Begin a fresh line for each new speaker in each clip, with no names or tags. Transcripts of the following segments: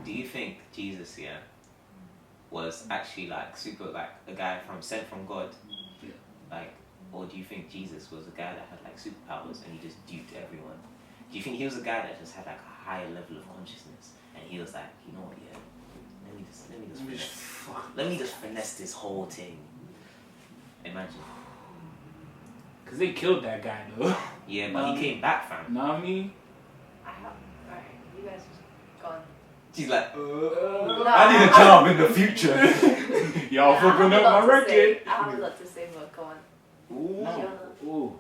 do you think Jesus was actually like super like a guy sent from God?
Yeah.
Like, or do you think Jesus was a guy that had like superpowers and he just duped everyone? Do you think he was a guy that just had like a higher level of consciousness and he was like, you know what, let me just finesse this whole thing. Imagine.
Cause they killed that guy though.
Yeah, but he came back, fam.
Know what I mean?
Alright, you guys just gone.
She's like,
No,
I need a job in the future. Y'all fucking up my record.
I have a lot to say, but go on.
Ooh,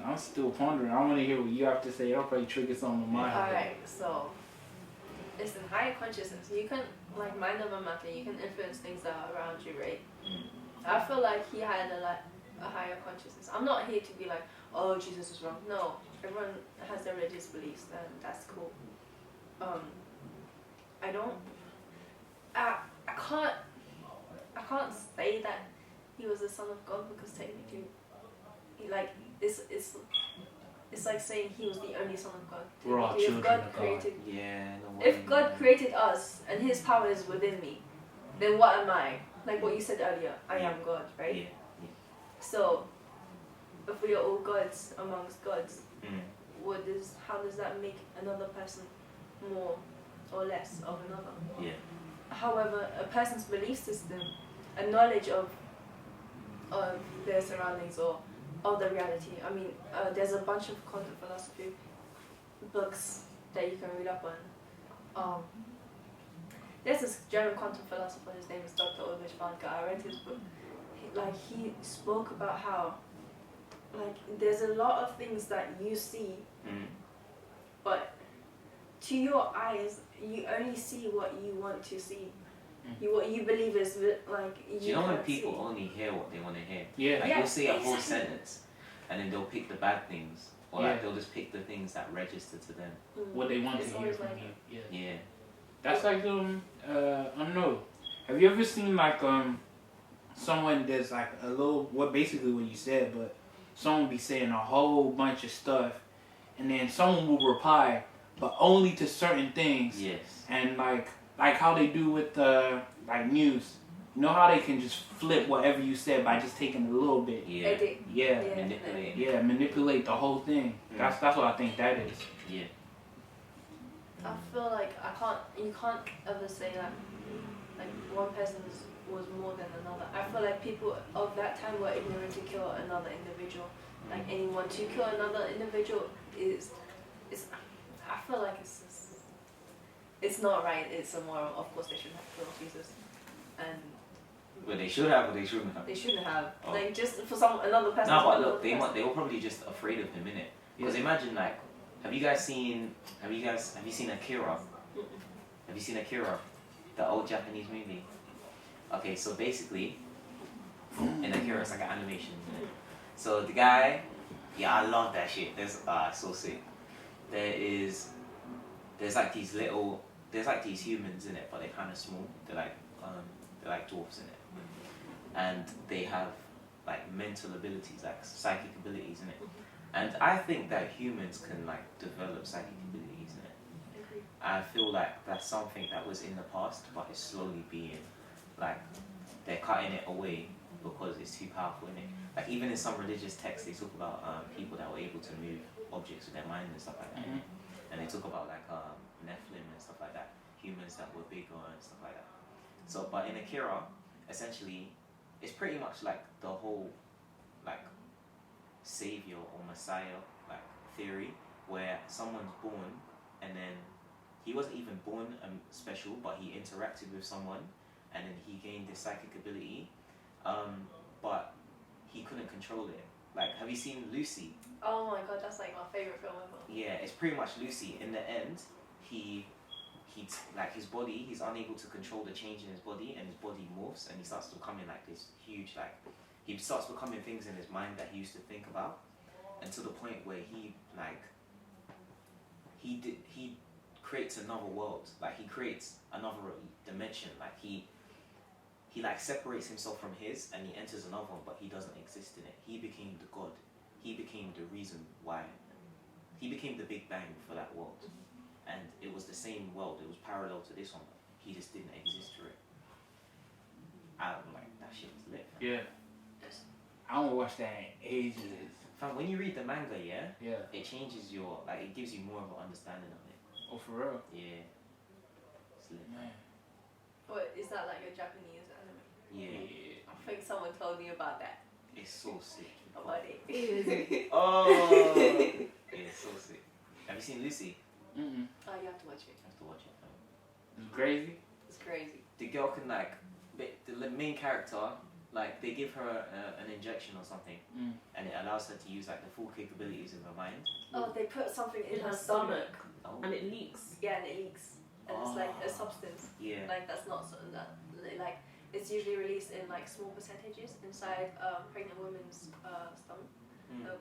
I'm still pondering. I want to hear what you have to say. I'll probably trigger something in my head.
Alright, so it's in higher consciousness. You can, like mind over matter, you can influence things that are around you, right? I feel like he had a higher consciousness. I'm not here to be like, oh, Jesus is wrong. No, everyone has their religious beliefs, and that's cool. I can't say that he was the son of God because technically, it's like saying he was the only son of God.
We're all
If
children
God
of God.
created,
no
if God created us and His power is within me, then what am I? Like what you said earlier, I am God, right?
Yeah.
So, if we are all gods amongst gods, how does that make another person more or less of another?
Yeah.
However, a person's belief system, a knowledge of their surroundings or of the reality. I mean, there's a bunch of quantum philosophy books that you can read up on. There's this German quantum philosopher, his name is Dr. Ulrich Vanka. I read his book. He spoke about how, there's a lot of things that you see, but to your eyes, you only see what you want to see. What you believe is
You know when people only hear what they want to hear?
Yeah.
You'll say a whole sentence, and then they'll pick the bad things, or they'll just pick the things that register to them.
What they want to hear
always
from
like
you. Yeah.
Yeah.
That's like I don't know. Have you ever seen someone that's like a little basically what you said, but someone be saying a whole bunch of stuff, and then someone will reply, but only to certain things.
Yes.
And like how they do with news. You know how they can just flip whatever you said by just taking a little bit.
Yeah.
Edit.
Yeah.
Manipulate.
Yeah, manipulate the whole thing. That's what I think that is.
Yeah.
I feel like you can't ever say that one person was more than another. I feel like people of that time were ignorant to kill another individual. Like anyone to kill another individual I feel like it's not right. It's immoral. Of course, they shouldn't have killed Jesus,
But they should have, or they shouldn't have.
they shouldn't have.
Oh.
just for another person.
No, but look, they were probably just afraid of him, innit? Because imagine have you seen Akira? Have you seen Akira? The old Japanese movie? Okay, so basically, in Akira, it's like an animation, innit? So the guy, I love that shit. There's so sick. There's these humans in it, but they're kind of small. They're like dwarfs in it, and they have mental abilities, psychic abilities in it. And I think that humans can develop psychic abilities in it. I feel like that's something that was in the past, but it's slowly being they're cutting it away because it's too powerful in it. Even in some religious texts, they talk about people that were able to move objects with their mind and stuff like that. And they talk about Nephilim and stuff like that, humans that were bigger and stuff like that. So, but in Akira, essentially, it's pretty much like the whole savior or messiah theory, where someone's born and then he wasn't even born special, but he interacted with someone and then he gained this psychic ability, but he couldn't control it. Have you seen Lucy?
Oh my god, that's my favorite film ever.
Yeah, it's pretty much Lucy. In the end, he his body, he's unable to control the change in his body, and his body morphs and he starts becoming this huge he starts becoming things in his mind that he used to think about, and to the point where he creates another world. He creates another dimension. He separates himself from his and he enters another one, but he doesn't exist in it. He became the god. He became the reason why. He became the Big Bang for that world. and it was the same world. It was parallel to this one. But he just didn't exist for it. I'm like, that shit was lit. Man.
Yeah. I don't watch that in ages.
Fam, when you read the manga, yeah,
Yeah.
it changes your like. It gives you more of an understanding of it.
Oh, for real?
Yeah. It's lit.
Man.
What is that, like a Japanese anime?
Yeah.
I think someone told me about that.
It's so sick.
About it.
Oh. Yeah, it's so sick. Have you seen Lucy?
Mm-mm.
Oh, you have to watch it.
I have to watch it. Fam.
It's crazy.
It's crazy.
The girl can like, the main character, like they give her an injection or something, and it allows her to use like the full capabilities of her mind.
Oh, they put something in
In
her
her
stomach.
stomach.
Oh.
And it leaks.
Yeah, and it leaks. And it's like a substance.
Yeah.
Like that's not something that like it's usually released in like small percentages inside pregnant women's stomach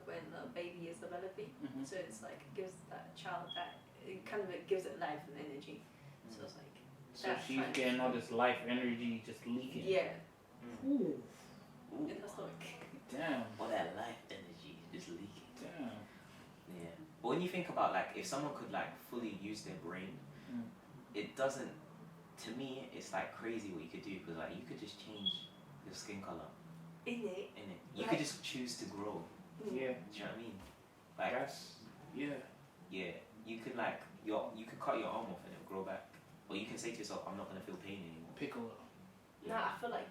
when the baby is developing.
Mhm.
So it's like gives that child that it kind of gives it life and energy. So it's like
So
that
she's
kind of-
getting all this life energy just leaking.
yeah
Ooh.
Ooh.
in her stomach.
Damn.
All that life energy is leaking.
Damn.
Yeah. But when you think about like if someone could like fully use their brain, it doesn't. To me, it's like crazy what you could do because like you could just change your skin color
In it.
in it. You
Like-
could just choose to grow.
Yeah.
Do you know what I mean? Like
That's yeah.
yeah, you could like you could cut your arm off and it'll grow back, or you can say to yourself, I'm not gonna feel pain anymore.
Piccolo.
No, I feel like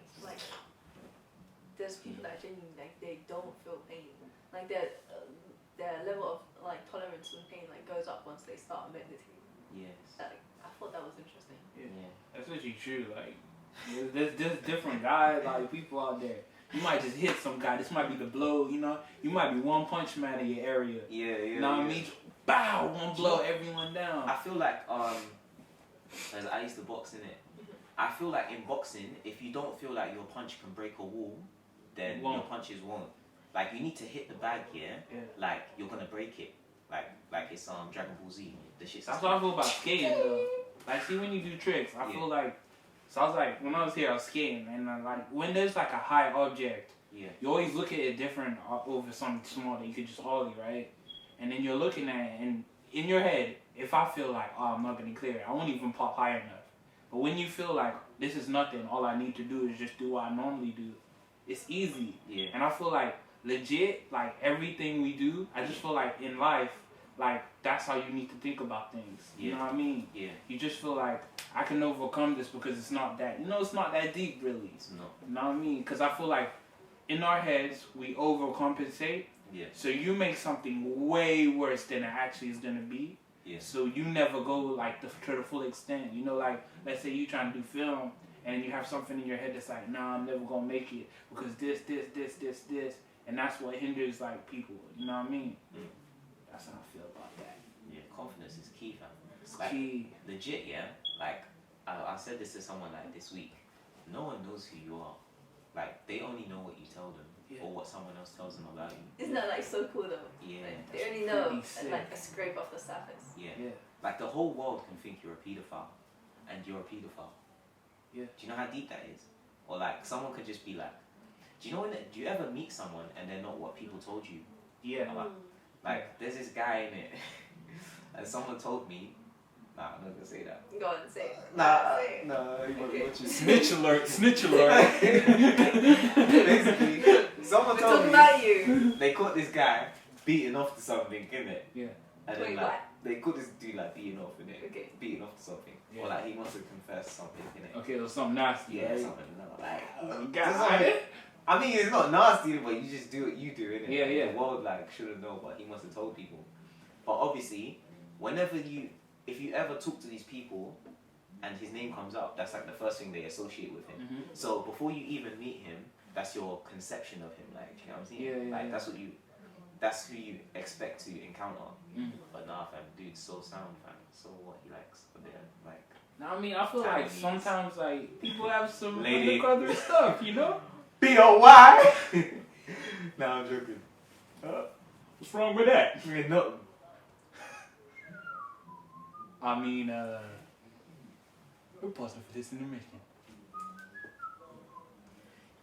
there's people that genuinely like they don't feel pain. Like their level of like tolerance and pain like goes up once they start meditating.
Yes.
Like, I thought that was interesting.
Yeah.
That's actually true. Like, there's different guys, like people out there. You might just hit some guy. This might be the blow. You know, you might be one punch man in your area.
Yeah. Yeah.
You know what I mean? Bow, one blow, everyone down.
I feel like as I used to box in it. I feel like in boxing, if you don't feel like your punch can break a wall, then your punches won't. Like you need to hit the bag, yeah. Like you're gonna break it. Like it's Dragon Ball Z. The shit's.
That's what I feel about skating though. Like, see when you do tricks, I feel like. So I was like, when I was here, I was skating, and like when there's like a high object, you always look at it different over something small that you could just ollie, right? And then you're looking at it, and in your head, if I feel like, oh, I'm not gonna clear it, I won't even pop high enough. But when you feel like this is nothing, all I need to do is just do what I normally do, it's easy.
Yeah.
And I feel like legit, like everything we do, I just feel like in life, like that's how you need to think about things. You know what I mean?
Yeah.
You just feel like I can overcome this because it's not that, it's not that deep really.
It's not.
You know what I mean? Because I feel like in our heads, we overcompensate.
Yeah.
So you make something way worse than it actually is going to be.
Yeah.
So you never go like to the full extent. You know, like let's say you trying to do film and you have something in your head that's like, nah, I'm never going to make it because this. And that's what hinders like people. You know what I mean? That's how I feel about that.
Yeah. Confidence is key, fam.
It's
Like,
key.
legit, yeah. Like I said this to someone like this week. No one knows who you are. Like they only know what you tell them or what someone else tells them about you.
Isn't that like so cool though?
Yeah.
Like, they only know
pretty sick.
like a scrape off the surface.
Yeah. Like the whole world can think you're a paedophile, and you're a paedophile.
Yeah.
Do you know how deep that is? Or like someone could just be like, do you ever meet someone and they're not what people told you?
Yeah.
About? Like there's this guy in it, and someone told me. Nah, I'm not gonna say that.
Go on, say it.
Nah,
Say it.
no, you
Okay.
watch it.
Snitch alert, snitch alert.
Basically, someone
We're
told
talking
me
about you.
they caught this guy beating off to something, innit?
Yeah.
And then
Wait,
like
what?
they caught this dude like beating off, innit?
Okay.
Beating off to something.
Yeah.
Or like he wants to confess something, innit?
Okay, it was something nasty.
Yeah,
right?
something. No, like
Oh,
this
God.
is- I mean, it's not nasty, but you just do what you do, innit?
Yeah, yeah.
The world like shouldn't know, but he must have told people. But obviously, if you ever talk to these people, and his name comes up, that's like the first thing they associate with him.
Mhm.
So before you even meet him, that's your conception of him. Like, you know what I'm saying?
Yeah,
like
yeah.
that's who you expect to encounter.
Mm.
But nah, fam, dude's so sound, fam. So what he likes a bit of, like.
Now, I mean, I feel like
Taiwanese.
sometimes like people have some
Lady.
undercover stuff, you know?
B-O-Y! Nah, I'm joking.
What's wrong with that?
No.
I mean, we're pausing for this intermission.